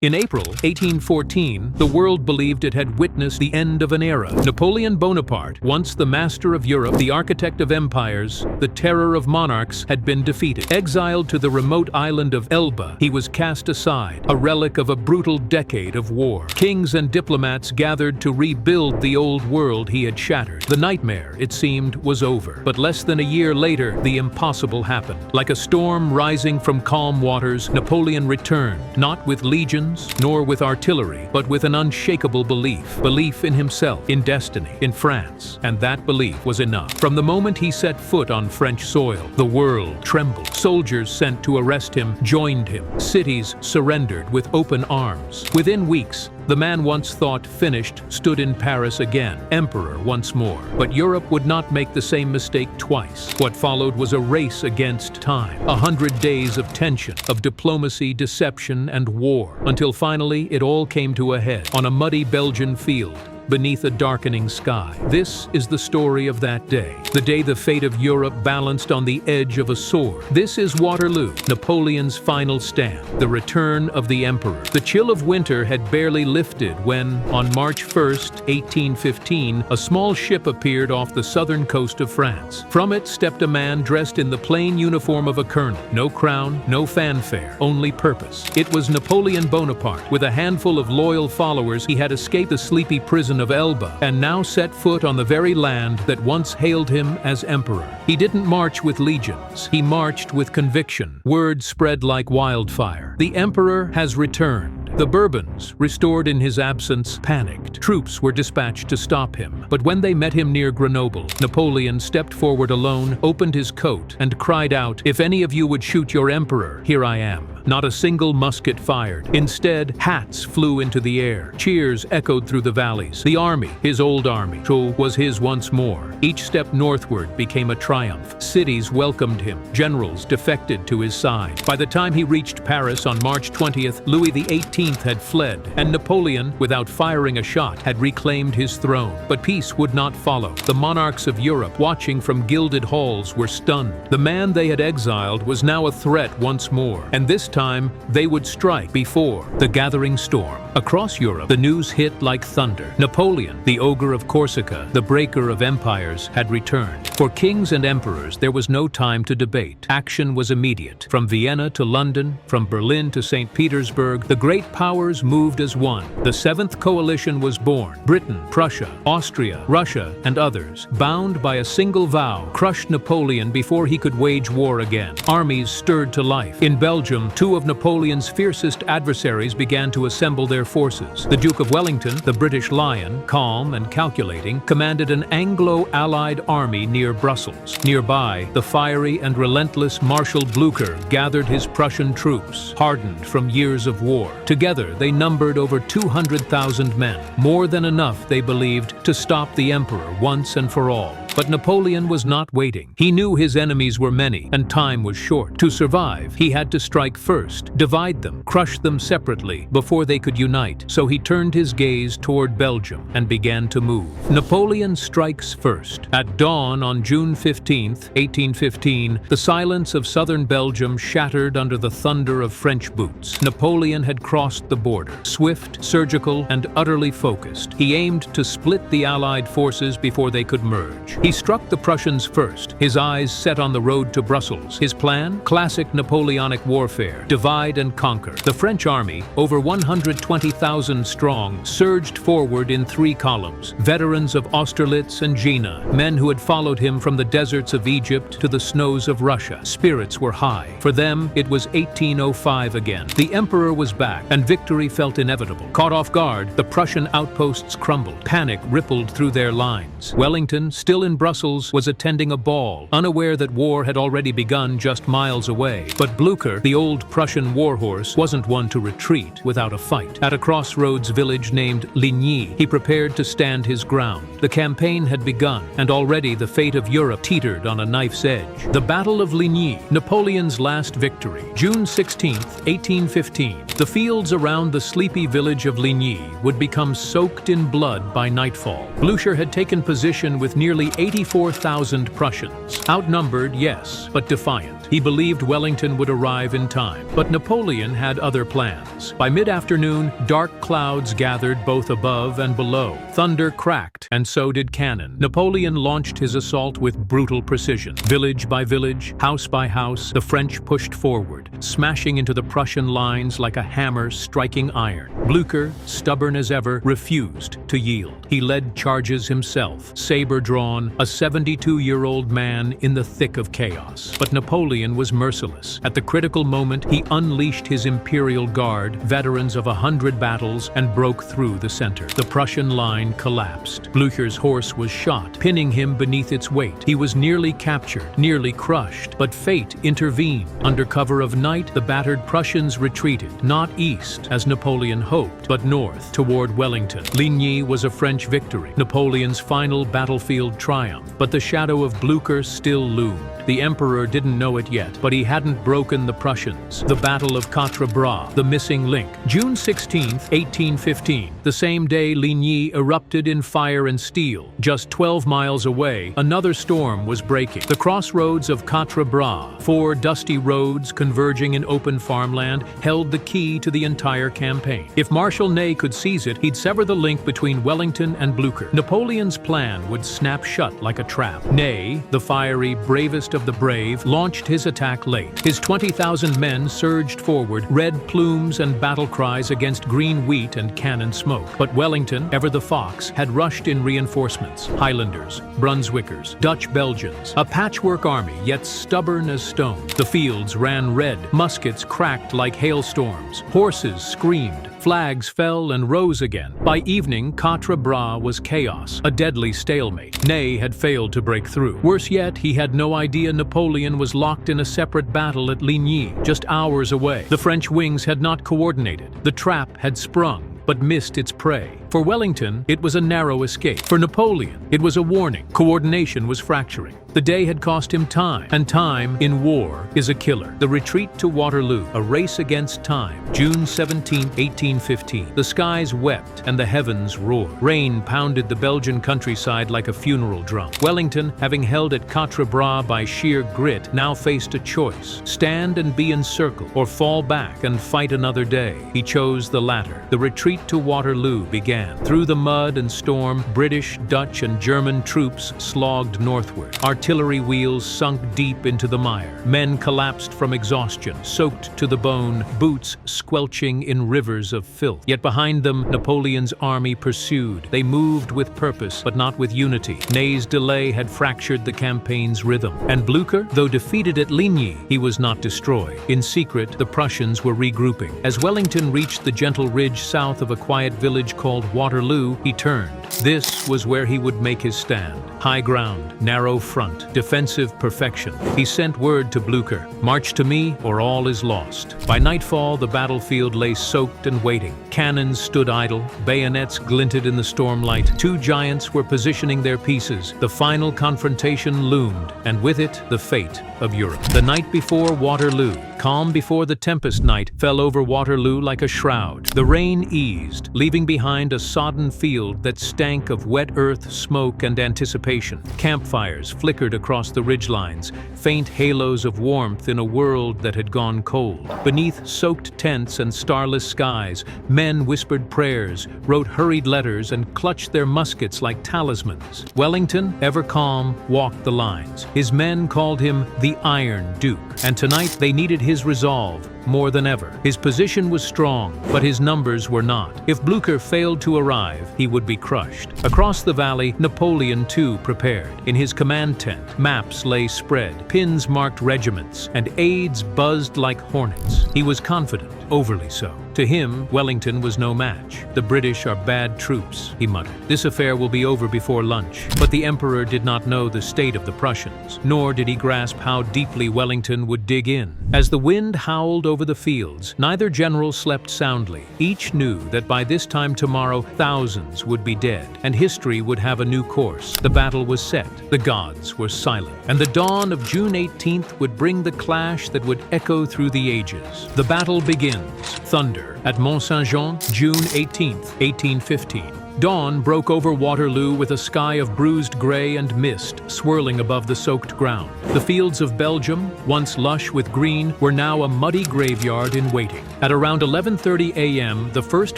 In April 1814, the world believed it had witnessed the end of an era. Napoleon Bonaparte, once the master of Europe, the architect of empires, the terror of monarchs, had been defeated. Exiled to the remote island of Elba, he was cast aside, a relic of a brutal decade of war. Kings and diplomats gathered to rebuild the old world he had shattered. The nightmare, it seemed, was over. But less than a year later, the impossible happened. Like a storm rising from calm waters, Napoleon returned, not with legions, nor with artillery, but with an unshakable belief in himself, in destiny, in France, and that belief was enough. From the moment he set foot on French soil, the world trembled. Soldiers sent to arrest him joined him. Cities surrendered with open arms. Within weeks, the man once thought finished stood in Paris again, emperor once more. But Europe would not make the same mistake twice. What followed was a race against time, 100 days of tension, of diplomacy, deception, and war, until finally it all came to a head on a muddy Belgian field, beneath a darkening sky. This is the story of that day, the day the fate of Europe balanced on the edge of a sword. This is Waterloo, Napoleon's final stand, the return of the emperor. The chill of winter had barely lifted when, on March 1st, 1815, a small ship appeared off the southern coast of France. From it stepped a man dressed in the plain uniform of a colonel. No crown, no fanfare, only purpose. It was Napoleon Bonaparte. With a handful of loyal followers, he had escaped the sleepy prison of Elba and now set foot on the very land that once hailed him as emperor. He didn't march with legions, he marched with conviction. Word spread like wildfire. The emperor has returned. The Bourbons, restored in his absence, panicked. Troops were dispatched to stop him. But when they met him near Grenoble, Napoleon stepped forward alone, opened his coat, and cried out, "If any of you would shoot your emperor, here I am." Not a single musket fired. Instead, hats flew into the air. Cheers echoed through the valleys. The army, his old army, was his once more. Each step northward became a triumph. Cities welcomed him. Generals defected to his side. By the time he reached Paris on March 20th, Louis XVIII had fled, and Napoleon, without firing a shot, had reclaimed his throne. But peace would not follow. The monarchs of Europe, watching from gilded halls, were stunned. The man they had exiled was now a threat once more, and this time they would strike before the gathering storm. Across Europe, the news hit like thunder. Napoleon, the ogre of Corsica, the breaker of empires, had returned. For kings and emperors, there was no time to debate. Action was immediate. From Vienna to London, from Berlin to St. Petersburg, the great powers moved as one. The Seventh Coalition was born. Britain, Prussia, Austria, Russia, and others, bound by a single vow, crushed Napoleon before he could wage war again. Armies stirred to life. In Belgium, two of Napoleon's fiercest adversaries began to assemble their forces. The Duke of Wellington, the British Lion, calm and calculating, commanded an Anglo-Allied army near Brussels. Nearby, the fiery and relentless Marshal Blucher gathered his Prussian troops, hardened from years of war. Together, they numbered over 200,000 men, more than enough, they believed, to stop the emperor once and for all. But Napoleon was not waiting. He knew his enemies were many, and time was short. To survive, he had to strike first, divide them, crush them separately, before they could unite. So he turned his gaze toward Belgium and began to move. Napoleon strikes first. At dawn on June 15th, 1815, the silence of southern Belgium shattered under the thunder of French boots. Napoleon had crossed the border, swift, surgical, and utterly focused. He aimed to split the Allied forces before they could merge. He struck the Prussians first, his eyes set on the road to Brussels. His plan? Classic Napoleonic warfare, divide and conquer. The French army, over 120,000 strong, surged forward in three columns. Veterans of Austerlitz and Jena, men who had followed him from the deserts of Egypt to the snows of Russia. Spirits were high. For them, it was 1805 again. The emperor was back, and victory felt inevitable. Caught off guard, the Prussian outposts crumbled. Panic rippled through their lines. Wellington, still in Brussels, was attending a ball, unaware that war had already begun just miles away. But Blucher, the old Prussian warhorse, wasn't one to retreat without a fight. At a crossroads village named Ligny, he prepared to stand his ground. The campaign had begun, and already the fate of Europe teetered on a knife's edge. The Battle of Ligny, Napoleon's last victory. June 16th, 1815. The fields around the sleepy village of Ligny would become soaked in blood by nightfall. Blucher had taken position with nearly 84,000 Prussians. Outnumbered, yes, but defiant. He believed Wellington would arrive in time. time. But Napoleon had other plans. By mid-afternoon, dark clouds gathered both above and below. Thunder cracked, and so did cannon. Napoleon launched his assault with brutal precision. Village by village, house by house, the French pushed forward, smashing into the Prussian lines like a hammer striking iron. Blücher, stubborn as ever, refused to yield. He led charges himself, saber drawn, a 72-year-old man in the thick of chaos. But Napoleon was merciless. At the critical moment, he unleashed his Imperial Guard, veterans of 100 battles, and broke through the center. The Prussian line collapsed. Blücher's horse was shot, pinning him beneath its weight. He was nearly captured, nearly crushed, but fate intervened. Under cover of night, the battered Prussians retreated, not east, as Napoleon hoped, but north, toward Wellington. Ligny was a French victory, Napoleon's final battlefield triumph, but the shadow of Blücher still loomed. The emperor didn't know it yet, but he hadn't broken the Prussians. The Battle of Quatre Bras, the missing link. June 16, 1815, the same day Ligny erupted in fire and steel. Just 12 miles away, another storm was breaking. The crossroads of Quatre Bras, 4 dusty roads converging in open farmland, held the key to the entire campaign. If Marshal Ney could seize it, he'd sever the link between Wellington and Blücher. Napoleon's plan would snap shut like a trap. Ney, the fiery, bravest of the brave, launched his attack late. His 20,000 men surged forward, red plumes and battle cries against green wheat and cannon smoke. But Wellington, ever the fox, had rushed in reinforcements. Highlanders, Brunswickers, Dutch Belgians, a patchwork army, yet stubborn as stone. The fields ran red, muskets cracked like hailstorms, horses screamed, flags fell and rose again. By evening, Quatre Bras was chaos, a deadly stalemate. Ney had failed to break through. Worse yet, he had no idea Napoleon was locked in a separate battle at Ligny, just hours away. The French wings had not coordinated. The trap had sprung, but missed its prey. For Wellington, it was a narrow escape. For Napoleon, it was a warning. Coordination was fracturing. The day had cost him time, and time in war is a killer. The retreat to Waterloo, a race against time. June 17, 1815. The skies wept and the heavens roared. Rain pounded the Belgian countryside like a funeral drum. Wellington, having held at Quatre Bras by sheer grit, now faced a choice: stand and be encircled, or fall back and fight another day. He chose the latter. The retreat to Waterloo began. Through the mud and storm, British, Dutch, and German troops slogged northward. Artillery wheels sunk deep into the mire. Men collapsed from exhaustion, soaked to the bone, boots squelching in rivers of filth. Yet behind them, Napoleon's army pursued. They moved with purpose, but not with unity. Ney's delay had fractured the campaign's rhythm. And Blücher, though defeated at Ligny, he was not destroyed. In secret, the Prussians were regrouping. As Wellington reached the gentle ridge south of a quiet village called Waterloo, he turned. This was where he would make his stand. High ground, narrow front, defensive perfection. He sent word to Blücher: "March to me, or all is lost." By nightfall, the battlefield lay soaked and waiting. Cannons stood idle, bayonets glinted in the stormlight. 2 giants were positioning their pieces. The final confrontation loomed, and with it, the fate of Europe. The night before Waterloo, calm before the tempest night, fell over Waterloo like a shroud. The rain eased, leaving behind a sodden field that stank of wet earth, smoke, and anticipation. Campfires flickered across the ridgelines, faint halos of warmth in a world that had gone cold. Beneath soaked tents and starless skies, men whispered prayers, wrote hurried letters, and clutched their muskets like talismans. Wellington, ever calm, walked the lines. His men called him the Iron Duke, and tonight they needed his resolve more than ever. His position was strong, but his numbers were not. If Blücher failed to arrive, he would be crushed. Across the valley, Napoleon too prepared. In his command tent, maps lay spread, pins marked regiments, and aides buzzed like hornets. He was confident, overly so. To him, Wellington was no match. "The British are bad troops," he muttered. "This affair will be over before lunch." But the emperor did not know the state of the Prussians, nor did he grasp how deeply Wellington would dig in. As the wind howled over the fields, neither general slept soundly. Each knew that by this time tomorrow, thousands would be dead, and history would have a new course. The battle was set, the gods were silent, and the dawn of June 18th would bring the clash that would echo through the ages. The battle begins. Thunder at Mont Saint-Jean, June 18th, 1815. Dawn broke over Waterloo with a sky of bruised gray and mist swirling above the soaked ground. The fields of Belgium, once lush with green, were now a muddy graveyard in waiting. At around 11:30 a.m., the first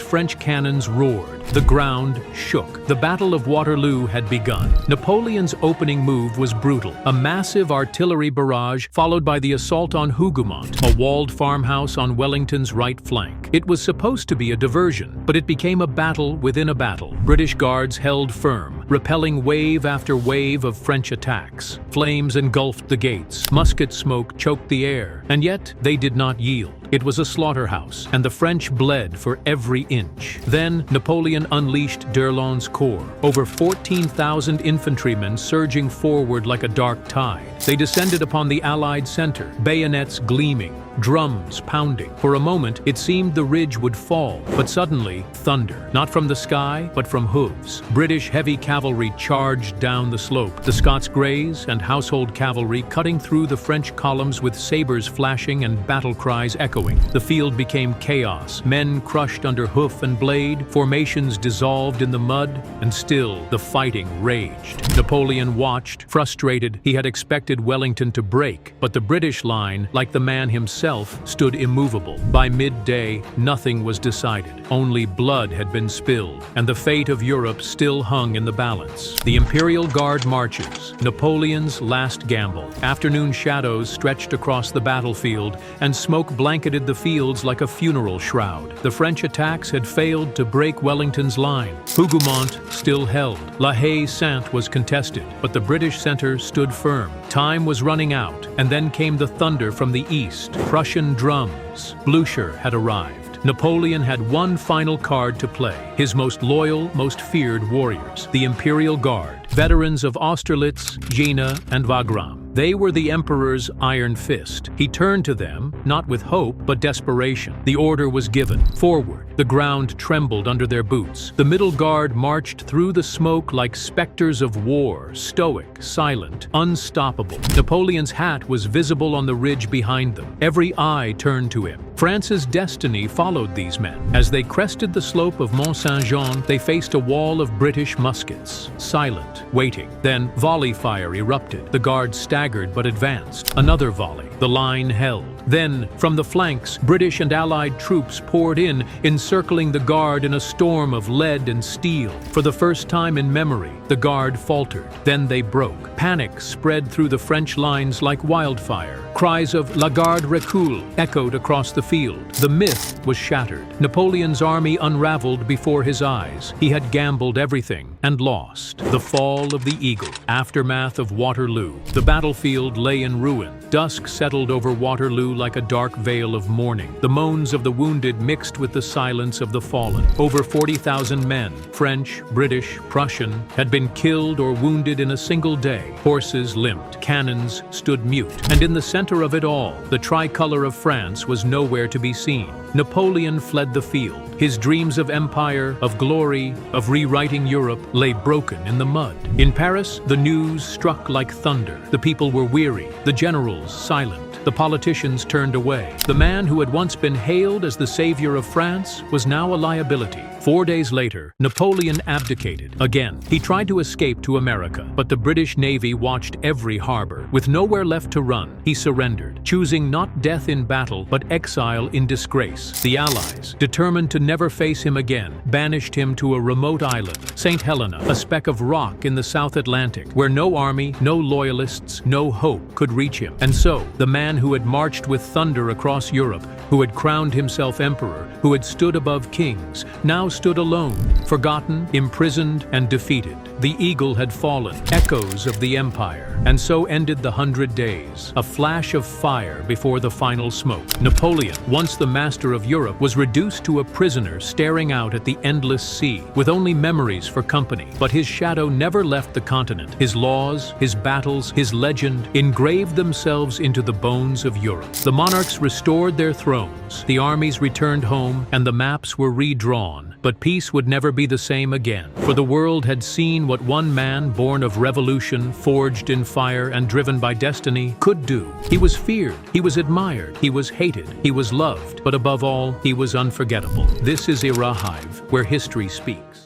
French cannons roared. The ground shook. The Battle of Waterloo had begun. Napoleon's opening move was brutal. A massive artillery barrage followed by the assault on Hougoumont, a walled farmhouse on Wellington's right flank. It was supposed to be a diversion, but it became a battle within a battle. British guards held firm, repelling wave after wave of French attacks. Flames engulfed the gates. Musket smoke choked the air, and yet they did not yield. It was a slaughterhouse, and the French bled for every inch. Then Napoleon unleashed d'Erlon's corps, over 14,000 infantrymen surging forward like a dark tide. They descended upon the Allied center, bayonets gleaming, drums pounding. For a moment, it seemed the ridge would fall, but suddenly, thunder. Not from the sky, but from hooves. British heavy cavalry charged down the slope, the Scots Greys and household cavalry cutting through the French columns with sabers flashing and battle cries echoing. The field became chaos, men crushed under hoof and blade, formations dissolved in the mud, and still the fighting raged. Napoleon watched, frustrated. He had expected Wellington to break, but the British line, like the man himself, stood immovable. By midday, nothing was decided. Only blood had been spilled, and the fate of Europe still hung in the balance. The Imperial Guard marches, Napoleon's last gamble. Afternoon shadows stretched across the battlefield, and smoke blanketed the fields like a funeral shroud. The French attacks had failed to break Wellington's line. Hougoumont still held. La Haye-Sainte was contested, but the British center stood firm. Time was running out, and then came the thunder from the east. Prussian drums. Blücher had arrived. Napoleon had one final card to play. His most loyal, most feared warriors, the Imperial Guard, veterans of Austerlitz, Jena, and Wagram. They were the Emperor's iron fist. He turned to them, not with hope, but desperation. The order was given. Forward. The ground trembled under their boots. The middle guard marched through the smoke like specters of war, stoic, silent, unstoppable. Napoleon's hat was visible on the ridge behind them. Every eye turned to him. France's destiny followed these men. As they crested the slope of Mont Saint-Jean, they faced a wall of British muskets, silent, waiting. Then volley fire erupted. The guard staggered but advanced. Another volley. The line held. Then, from the flanks, British and Allied troops poured in, encircling the guard in a storm of lead and steel. For the first time in memory, the guard faltered. Then they broke. Panic spread through the French lines like wildfire. Cries of "La Garde recule" echoed across the field. The myth was shattered. Napoleon's army unraveled before his eyes. He had gambled everything and lost. The fall of the Eagle. Aftermath of Waterloo. The battlefield lay in ruin. Dusk settled over Waterloo like a dark veil of mourning. The moans of the wounded mixed with the silence of the fallen. Over 40,000 men, French, British, Prussian, had been killed or wounded in a single day. Horses limped. Cannons stood mute. And in the center of it all, the tricolor of France was nowhere to be seen. Napoleon fled the field. His dreams of empire, of glory, of rewriting Europe lay broken in the mud. In Paris, the news struck like thunder. The people were weary, the generals silent. The politicians turned away. The man who had once been hailed as the savior of France was now a liability. 4 days later, Napoleon abdicated. Again, he tried to escape to America, but the British Navy watched every harbor. With nowhere left to run, he surrendered, choosing not death in battle, but exile in disgrace. The Allies, determined to never face him again, banished him to a remote island, St. Helena, a speck of rock in the South Atlantic, where no army, no loyalists, no hope could reach him. And so, the man who had marched with thunder across Europe, who had crowned himself emperor, who had stood above kings, now stood alone, forgotten, imprisoned, and defeated. The eagle had fallen, echoes of the empire, and so ended the 100 days, a flash of fire before the final smoke. Napoleon, once the master of Europe, was reduced to a prisoner staring out at the endless sea, with only memories for company. But his shadow never left the continent. His laws, his battles, his legend engraved themselves into the bones of Europe. The monarchs restored their thrones, the armies returned home, and the maps were redrawn. But peace would never be the same again, for the world had seen what one man born of revolution, forged in fire and driven by destiny, could do. He was feared, he was admired, he was hated, he was loved, but above all, he was unforgettable. This is Irahive, where history speaks.